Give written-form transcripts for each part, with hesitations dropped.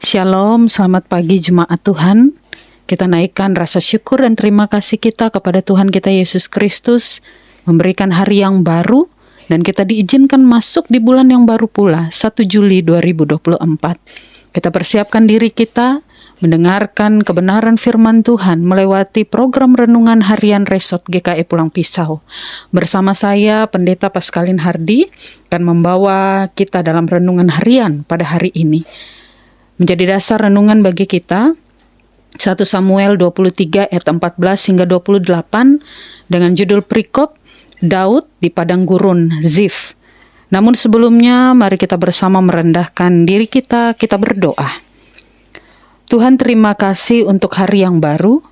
Shalom, selamat pagi jemaat Tuhan. Kita naikkan rasa syukur dan terima kasih kita kepada Tuhan kita Yesus Kristus, memberikan hari yang baru, dan kita diizinkan masuk di bulan yang baru pula, 1 Juli 2024. Kita persiapkan diri kita, mendengarkan kebenaran firman Tuhan melewati program renungan harian Resort GKI Pulang Pisau. Bersama saya, Pendeta Paskalin Hardi, akan membawa kita dalam renungan harian pada hari ini. Menjadi dasar renungan bagi kita, 1 Samuel 23 ayat 14 hingga 28 dengan judul perikop Daud di padang gurun Zif. Namun sebelumnya, mari kita bersama merendahkan diri kita berdoa. Tuhan, terima kasih untuk hari yang baru.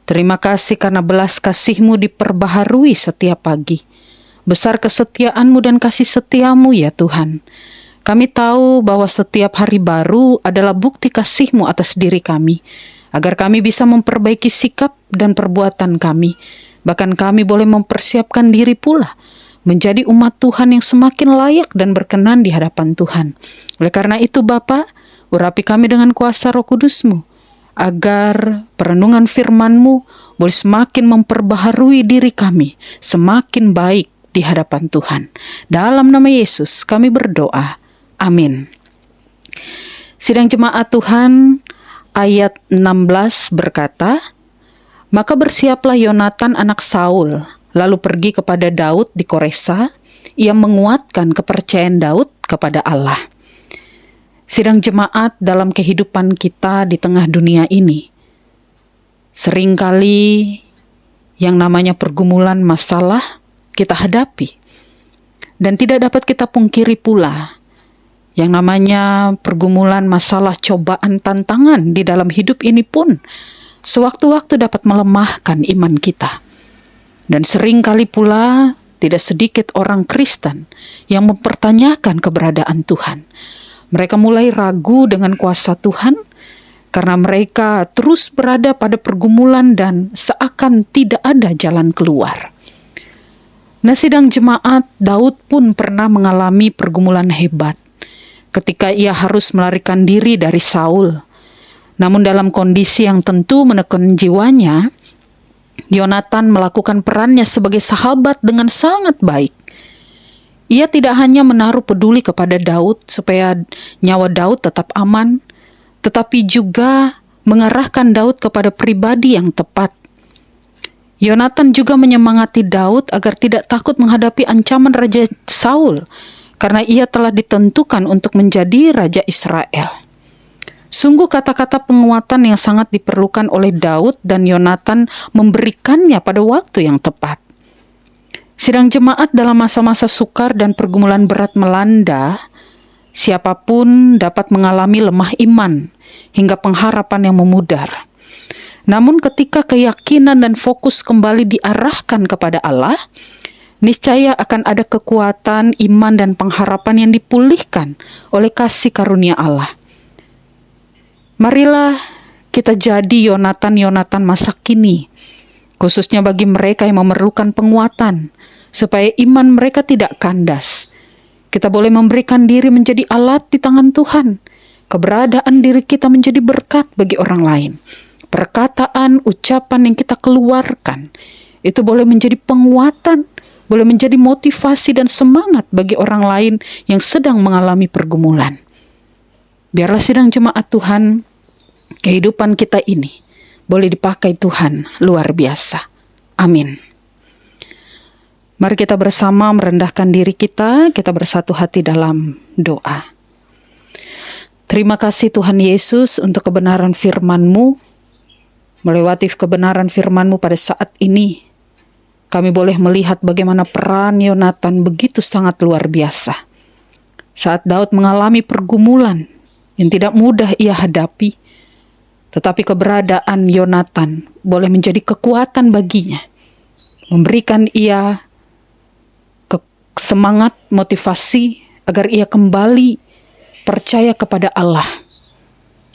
Terima kasih karena belas kasih-Mu diperbaharui setiap pagi. Besar kesetiaan-Mu dan kasih setia-Mu ya Tuhan. Kami tahu bahwa setiap hari baru adalah bukti kasih-Mu atas diri kami, agar kami bisa memperbaiki sikap dan perbuatan kami. Bahkan kami boleh mempersiapkan diri pula menjadi umat Tuhan yang semakin layak dan berkenan di hadapan Tuhan. Oleh karena itu Bapa, urapi kami dengan kuasa Roh Kudus-Mu, agar perenungan firman-Mu boleh semakin memperbaharui diri kami, semakin baik di hadapan Tuhan. Dalam nama Yesus kami berdoa. Amin. Sidang jemaat Tuhan, ayat 16 berkata, "Maka bersiaplah Yonatan anak Saul, lalu pergi kepada Daud di Koresa, ia menguatkan kepercayaan Daud kepada Allah." Sidang jemaat, dalam kehidupan kita di tengah dunia ini, seringkali yang namanya pergumulan masalah kita hadapi. Dan tidak dapat kita pungkiri pula, yang namanya pergumulan masalah cobaan tantangan di dalam hidup ini pun sewaktu-waktu dapat melemahkan iman kita. Dan seringkali pula tidak sedikit orang Kristen yang mempertanyakan keberadaan Tuhan. Mereka mulai ragu dengan kuasa Tuhan karena mereka terus berada pada pergumulan dan seakan tidak ada jalan keluar. Nah, sidang jemaat, Daud pun pernah mengalami pergumulan hebat ketika ia harus melarikan diri dari Saul. Namun dalam kondisi yang tentu menekan jiwanya, Yonatan melakukan perannya sebagai sahabat dengan sangat baik. Ia tidak hanya menaruh peduli kepada Daud supaya nyawa Daud tetap aman, tetapi juga mengarahkan Daud kepada pribadi yang tepat. Yonatan juga menyemangati Daud agar tidak takut menghadapi ancaman Raja Saul, karena ia telah ditentukan untuk menjadi Raja Israel. Sungguh kata-kata penguatan yang sangat diperlukan oleh Daud, dan Yonatan memberikannya pada waktu yang tepat. Sidang jemaat, dalam masa-masa sukar dan pergumulan berat melanda, siapapun dapat mengalami lemah iman hingga pengharapan yang memudar. Namun ketika keyakinan dan fokus kembali diarahkan kepada Allah, niscaya akan ada kekuatan, iman, dan pengharapan yang dipulihkan oleh kasih karunia Allah. Marilah kita jadi Yonatan-Yonatan masa kini, khususnya bagi mereka yang memerlukan penguatan, supaya iman mereka tidak kandas. Kita boleh memberikan diri menjadi alat di tangan Tuhan. Keberadaan diri kita menjadi berkat bagi orang lain. Perkataan, ucapan yang kita keluarkan, itu boleh menjadi penguatan, boleh menjadi motivasi dan semangat bagi orang lain yang sedang mengalami pergumulan. Biarlah sidang jemaat Tuhan, kehidupan kita ini boleh dipakai Tuhan luar biasa. Amin. Mari kita bersama merendahkan diri kita bersatu hati dalam doa. Terima kasih Tuhan Yesus untuk kebenaran firman-Mu. Melewati kebenaran firman-Mu pada saat ini, kami boleh melihat bagaimana peran Yonatan begitu sangat luar biasa. Saat Daud mengalami pergumulan yang tidak mudah ia hadapi, tetapi keberadaan Yonatan boleh menjadi kekuatan baginya, memberikan ia semangat, motivasi, agar ia kembali percaya kepada Allah.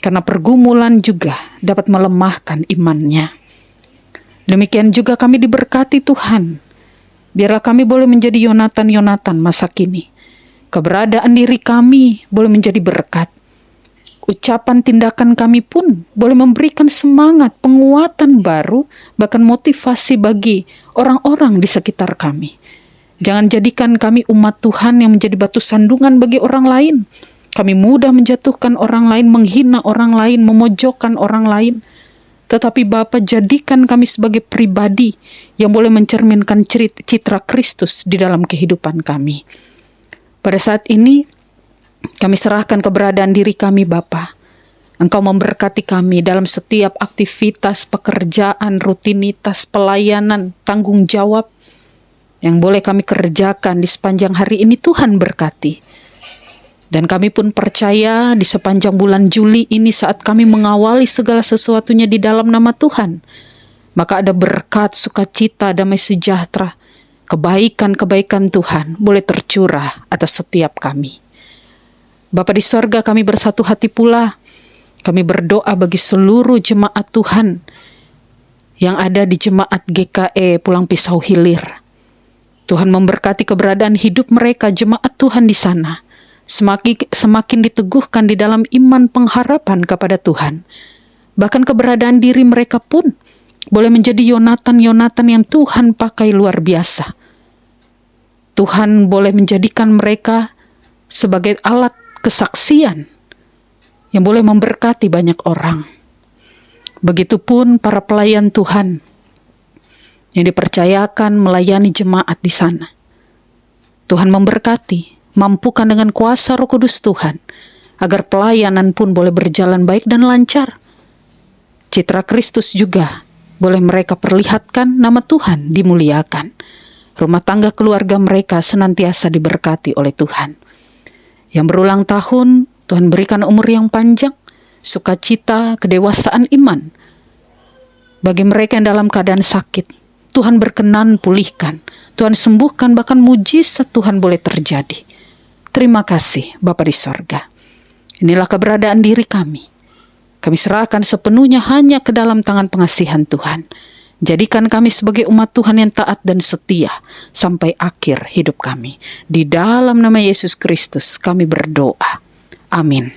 Karena pergumulan juga dapat melemahkan imannya. Demikian juga kami diberkati Tuhan. Biarlah kami boleh menjadi Yonatan-Yonatan masa kini. Keberadaan diri kami boleh menjadi berkat. Ucapan tindakan kami pun boleh memberikan semangat, penguatan baru, bahkan motivasi bagi orang-orang di sekitar kami. Jangan jadikan kami umat Tuhan yang menjadi batu sandungan bagi orang lain. Kami mudah menjatuhkan orang lain, menghina orang lain, memojokkan orang lain. Tetapi Bapa, jadikan kami sebagai pribadi yang boleh mencerminkan citra Kristus di dalam kehidupan kami. Pada saat ini, kami serahkan keberadaan diri kami, Bapa. Engkau memberkati kami dalam setiap aktivitas, pekerjaan, rutinitas, pelayanan, tanggung jawab yang boleh kami kerjakan di sepanjang hari ini. Tuhan berkati. Dan kami pun percaya di sepanjang bulan Juli ini, saat kami mengawali segala sesuatunya di dalam nama Tuhan, maka ada berkat, sukacita, damai sejahtera, kebaikan-kebaikan Tuhan boleh tercurah atas setiap kami. Bapa di sorga, kami bersatu hati pula. Kami berdoa bagi seluruh jemaat Tuhan yang ada di jemaat GKE Pulang Pisau Hilir. Tuhan memberkati keberadaan hidup mereka, jemaat Tuhan di sana. Semakin diteguhkan di dalam iman pengharapan kepada Tuhan. Bahkan keberadaan diri mereka pun boleh menjadi Yonatan-Yonatan yang Tuhan pakai luar biasa. Tuhan boleh menjadikan mereka sebagai alat kesaksian yang boleh memberkati banyak orang. Begitupun para pelayan Tuhan yang dipercayakan melayani jemaat di sana. Tuhan memberkati, mampukan dengan kuasa Roh Kudus Tuhan, agar pelayanan pun boleh berjalan baik dan lancar. Citra Kristus juga boleh mereka perlihatkan, nama Tuhan dimuliakan. Rumah tangga keluarga mereka senantiasa diberkati oleh Tuhan. Yang berulang tahun, Tuhan berikan umur yang panjang, sukacita, kedewasaan iman. Bagi mereka yang dalam keadaan sakit, Tuhan berkenan pulihkan, Tuhan sembuhkan, bahkan mujizat Tuhan boleh terjadi. Terima kasih Bapa di sorga. Inilah keberadaan diri kami. Kami serahkan sepenuhnya hanya ke dalam tangan pengasihan Tuhan. Jadikan kami sebagai umat Tuhan yang taat dan setia sampai akhir hidup kami. Di dalam nama Yesus Kristus kami berdoa. Amin.